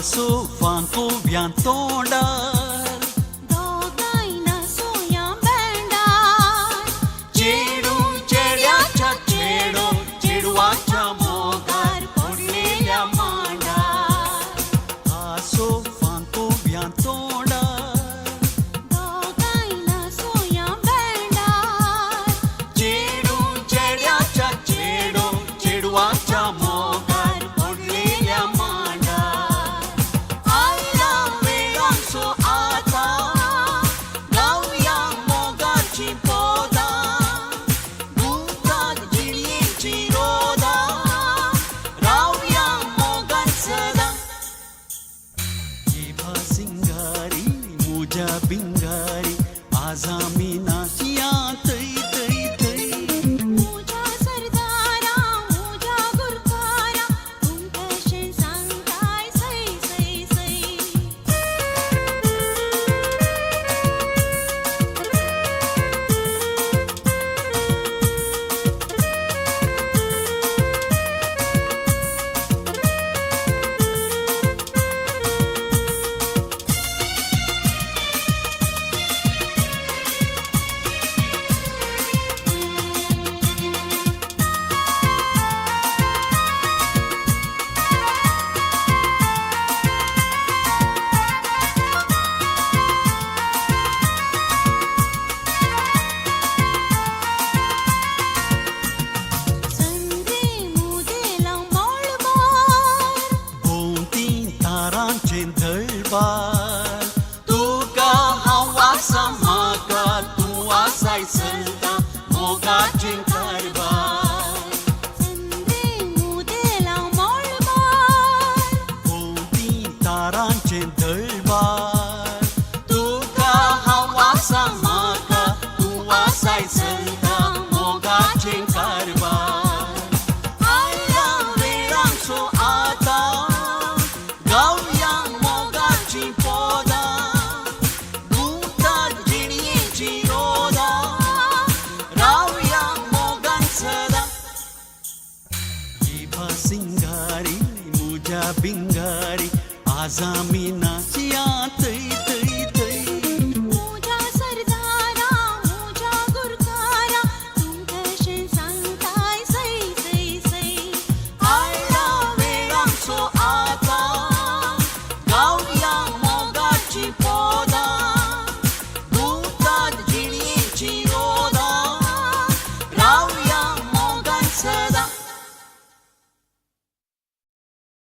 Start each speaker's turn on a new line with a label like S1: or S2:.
S1: आसो वांको व्यान तोंडार
S2: दोगायना सोया बँडार
S1: चेडू चेड्याच्या चेडो चेडवाच्या मोगार पडलेल्या मांडार आसो वांको व्यान तोंडार
S2: दोगायना सोया बँडार
S1: चेडू चेड्याच्या चेडो चेडवाच्या मोगार पडलेल्या मांडार आयला वेळांचो आता गावया मोगाची पोदां दुधाक जिणयेची रोदां रावया मोगान सदां जेभा सिंगारी मुजा बिंगारी आज आमी नाचया थंय थंय थंय
S2: मुजा सरदारा मुजा गुरकारा तुमकां सांगताय सै सै सै संदे मुदेला मोळबार
S1: भोंवती तारांचें दळबार तुका हांव आसा म्हाका तूं आसाय चलता मोगाचें कारबार
S2: संदे मुदेला मोळबार
S1: भोंवती तारांचें दळबार तुका हांव आसा म्हाका तूं आसाय चलता मोगाचें कारबार आयला वेळांचो आतां गावया मोगाची पोदां दुधाक जिणयेची रोदां रावया मोगान सदां जेभा सिंगारी मुजा बिंगारी आज आमी ना